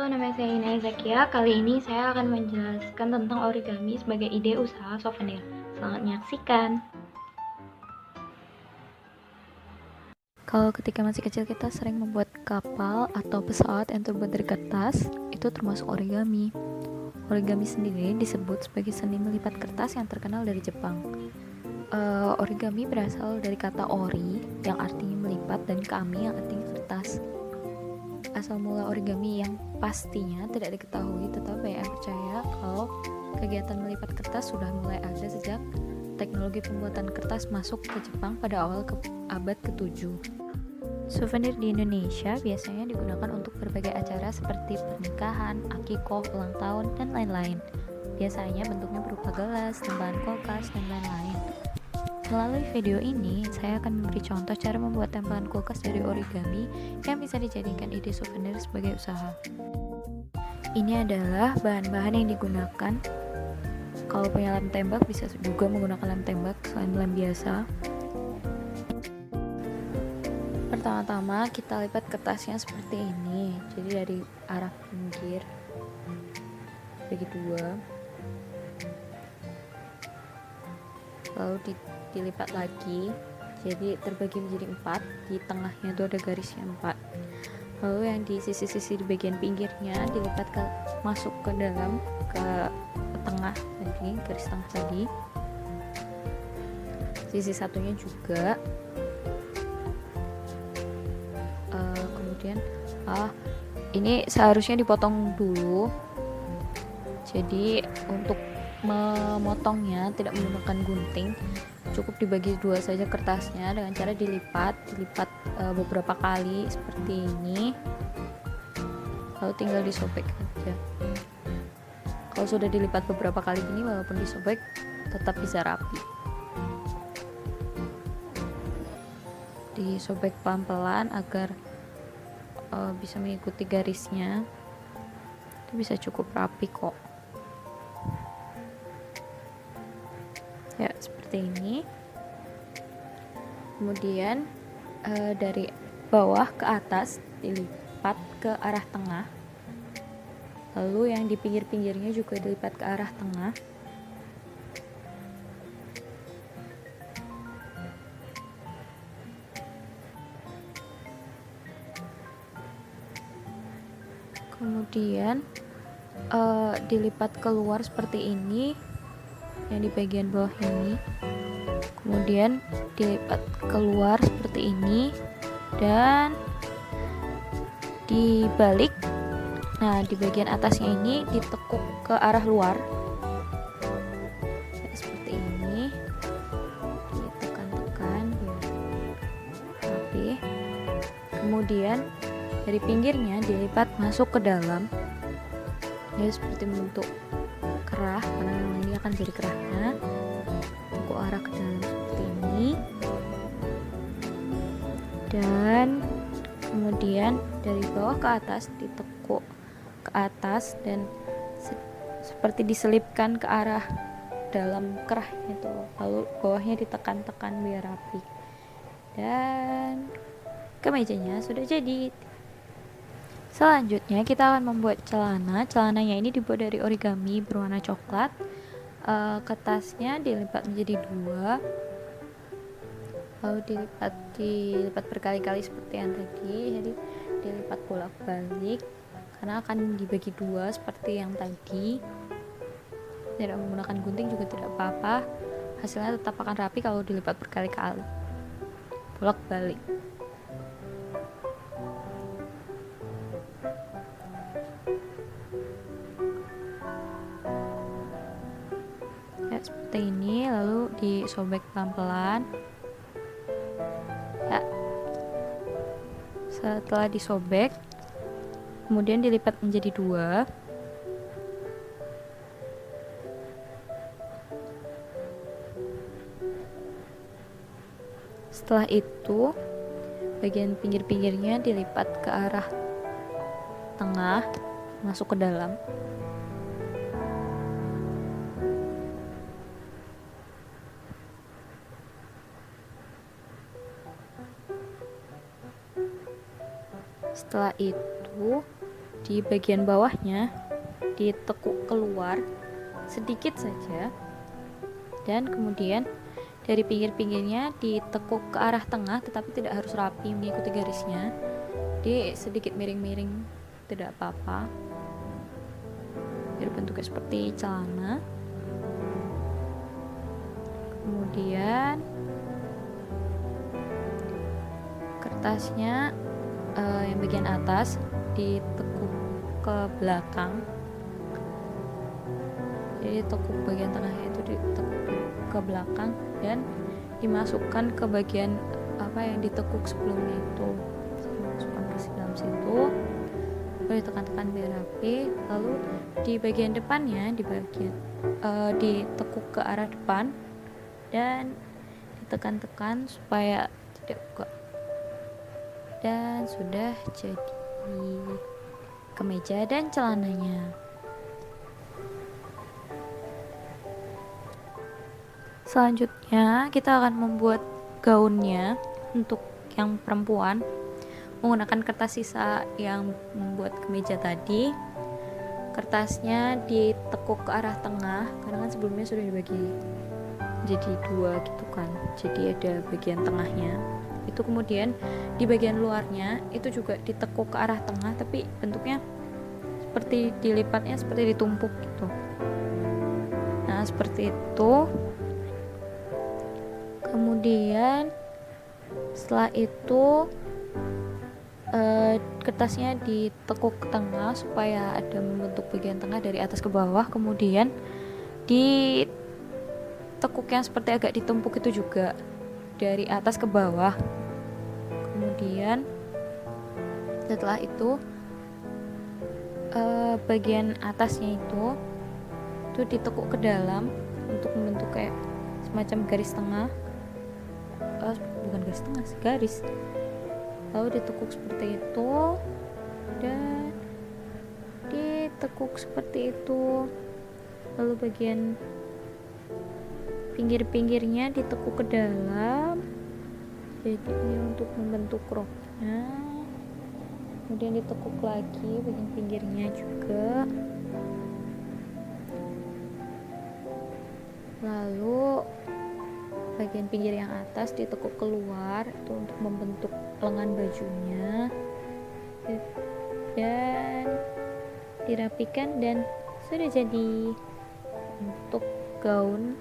nama saya Ina Zakia. Kali ini saya akan menjelaskan tentang origami sebagai ide usaha souvenir. Selamat menyaksikan. Kalau ketika masih kecil kita sering membuat kapal atau pesawat yang terbuat dari kertas, itu termasuk origami. Origami sendiri disebut sebagai seni melipat kertas yang terkenal dari Jepang. Origami berasal dari kata ori yang artinya melipat dan kami yang artinya kertas. Asal mula origami yang pastinya tidak diketahui, tetapi banyak yang percaya kalau kegiatan melipat kertas sudah mulai ada sejak teknologi pembuatan kertas masuk ke Jepang pada awal abad ke-7. Souvenir di Indonesia biasanya digunakan untuk berbagai acara seperti pernikahan, akikoh, ulang tahun, dan lain-lain. Biasanya bentuknya berupa gelas, tambahan kulkas, dan lain-lain. Melalui video ini, saya akan memberi contoh cara membuat tempalan kulkas dari origami yang bisa dijadikan ide souvenir sebagai usaha. Ini adalah bahan-bahan yang digunakan. Kalau punya lem tembak, bisa juga menggunakan lem tembak selain lem biasa. Pertama-tama kita lipat kertasnya seperti ini. Jadi dari arah pinggir bagi dua, lalu dilipat lagi, jadi terbagi menjadi 4. Di tengahnya itu ada garisnya 4. Lalu yang di sisi-sisi di bagian pinggirnya dilipat masuk ke dalam, ke tengah tadi, garis tengah tadi. Sisi satunya juga. Kemudian ini seharusnya dipotong dulu. Jadi untuk memotongnya tidak menggunakan gunting, cukup dibagi dua saja kertasnya dengan cara dilipat beberapa kali seperti ini, lalu tinggal disobek aja. Kalau sudah dilipat beberapa kali ini, walaupun disobek tetap bisa rapi. Disobek pelan-pelan agar bisa mengikuti garisnya. Itu bisa cukup rapi kok. Ya, seperti ini. Kemudian dari bawah ke atas dilipat ke arah tengah. Lalu yang di pinggir-pinggirnya juga dilipat ke arah tengah. Kemudian dilipat keluar seperti ini, yang di bagian bawah ini. Kemudian dilipat keluar seperti ini dan dibalik. Nah, di bagian atasnya ini ditekuk ke arah luar. Ya, seperti ini. Ditekan-tekan biar rapi. Kemudian dari pinggirnya dilipat masuk ke dalam. Ya, seperti membentuk kerah, karena ini akan jadi kerahnya. Tekuk arah ke dalam seperti ini. Dan kemudian dari bawah ke atas ditekuk ke atas dan seperti diselipkan ke arah dalam kerahnya itu. Lalu bawahnya ditekan-tekan biar rapi. Dan kemejanya sudah jadi. Selanjutnya kita akan membuat celana. Celananya ini dibuat dari origami berwarna coklat. Kertasnya dilipat menjadi 2, lalu dilipat berkali-kali seperti yang tadi. Jadi dilipat bolak-balik karena akan dibagi 2 seperti yang tadi. Tidak menggunakan gunting juga tidak apa-apa, hasilnya tetap akan rapi kalau dilipat berkali-kali bolak-balik. Ya, seperti ini, lalu disobek pelan-pelan. Ya, setelah disobek, kemudian dilipat menjadi 2. Setelah itu, bagian pinggir-pinggirnya dilipat ke arah tengah, masuk ke dalam. Setelah itu di bagian bawahnya ditekuk keluar sedikit saja, dan kemudian dari pinggir-pinggirnya ditekuk ke arah tengah, tetapi tidak harus rapi mengikuti garisnya, di sedikit miring-miring, tidak apa-apa, biar bentuknya seperti celana. Kemudian kertasnya yang bagian atas ditekuk ke belakang, jadi tekuk bagian tengahnya itu ditekuk ke belakang dan dimasukkan ke bagian apa yang ditekuk sebelumnya itu, masukkan ke dalam situ, boleh tekan-tekan biar rapi. Lalu di bagian depannya ditekuk ke arah depan dan ditekan-tekan supaya tidak buka, dan sudah jadi kemeja dan celananya. Selanjutnya kita akan membuat gaunnya untuk yang perempuan menggunakan kertas sisa yang membuat kemeja tadi. Kertasnya ditekuk ke arah tengah karena kan sebelumnya sudah dibagi jadi dua gitu kan, jadi ada bagian tengahnya itu. Kemudian di bagian luarnya itu juga ditekuk ke arah tengah, tapi bentuknya seperti dilipatnya seperti ditumpuk gitu. Nah seperti itu. Kemudian setelah itu kertasnya ditekuk ke tengah supaya ada membentuk bagian tengah dari atas ke bawah. Kemudian ditekuk yang seperti agak ditumpuk itu juga dari atas ke bawah. Kemudian setelah itu bagian atasnya itu ditekuk ke dalam untuk membentuk kayak semacam garis tengah, bukan garis tengah sih, garis. Lalu ditekuk seperti itu dan ditekuk seperti itu. Lalu bagian pinggir-pinggirnya ditekuk ke dalam, jadi ini untuk membentuk roknya. Kemudian ditekuk lagi bagian pinggirnya juga. Lalu bagian pinggir yang atas ditekuk keluar itu untuk membentuk lengan bajunya, dan dirapikan dan sudah jadi untuk gaun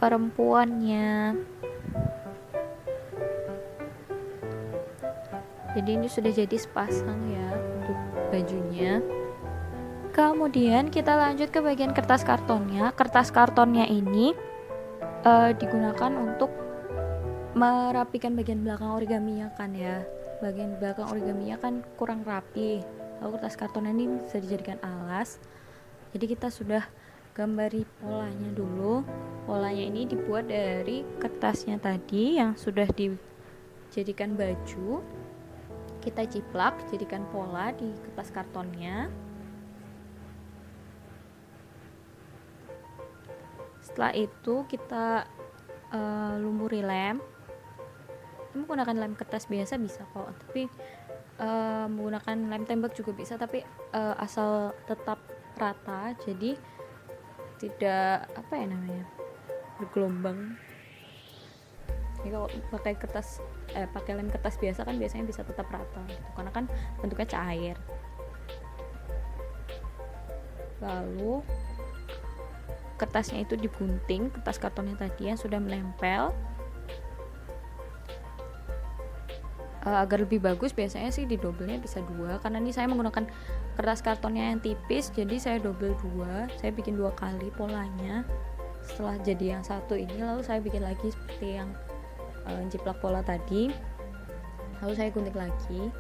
perempuannya. Jadi ini sudah jadi sepasang ya untuk bajunya. Kemudian kita lanjut ke bagian kertas kartonnya. Kertas kartonnya ini digunakan untuk merapikan bagian belakang origaminya kan ya. Bagian belakang origaminya kan kurang rapi. Lalu kertas kartonnya ini bisa dijadikan alas. Jadi kita sudah gambari polanya dulu. Polanya ini dibuat dari kertasnya tadi yang sudah dijadikan baju. Kita ciplak jadikan pola di kertas kartonnya. Setelah itu kita lumuri lem. Menggunakan lem kertas biasa bisa kok, tapi menggunakan lem tembak juga bisa, tapi asal tetap rata, jadi tidak bergelombang. Jadi kalau pakai lem kertas biasa kan biasanya bisa tetap rata gitu, karena kan bentuknya cair. Lalu kertasnya itu digunting, kertas kartonnya tadi yang sudah menempel. Agar lebih bagus biasanya sih didobelnya bisa 2, karena ini saya menggunakan kertas kartonnya yang tipis, jadi saya double 2. Saya bikin 2 kali polanya. Setelah jadi yang satu ini, lalu saya bikin lagi seperti yang jiplak pola tadi, lalu saya gunting lagi.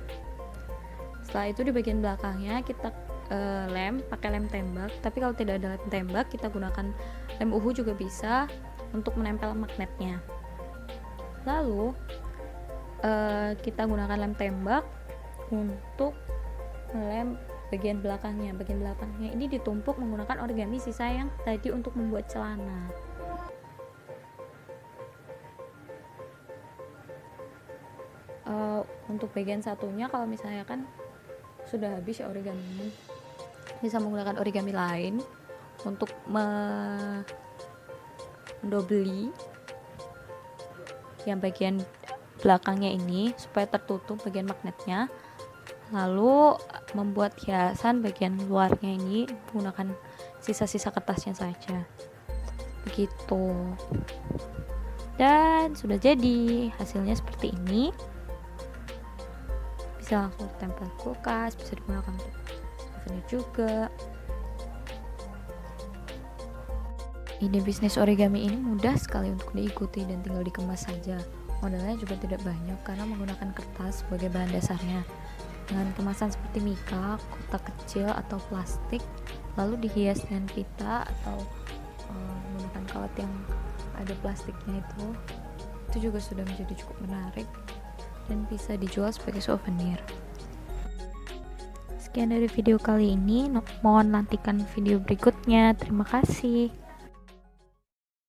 Setelah itu di bagian belakangnya kita pakai lem tembak, tapi kalau tidak ada lem tembak kita gunakan lem uhu juga bisa untuk menempel magnetnya. Lalu kita gunakan lem tembak untuk lem bagian belakangnya. Bagian belakangnya ini ditumpuk menggunakan origami sisa yang tadi untuk membuat celana. Untuk bagian satunya, kalau misalnya kan sudah habis ya origami, bisa menggunakan origami lain untuk mendobeli yang bagian belakangnya ini supaya tertutup bagian magnetnya, lalu membuat hiasan bagian luarnya ini menggunakan sisa-sisa kertasnya saja, begitu. Dan sudah jadi, hasilnya seperti ini. Bisa langsung ditempel kulkas, bisa digunakan untuk souvenir juga. Ide bisnis origami ini mudah sekali untuk diikuti dan tinggal dikemas saja. Modalnya juga tidak banyak karena menggunakan kertas sebagai bahan dasarnya. Dengan kemasan seperti mika, kotak kecil atau plastik, lalu dihias dengan pita atau menggunakan kawat yang ada plastiknya itu juga sudah menjadi cukup menarik dan bisa dijual sebagai souvenir. Sekian dari video kali ini, mohon nantikan video berikutnya. Terima kasih.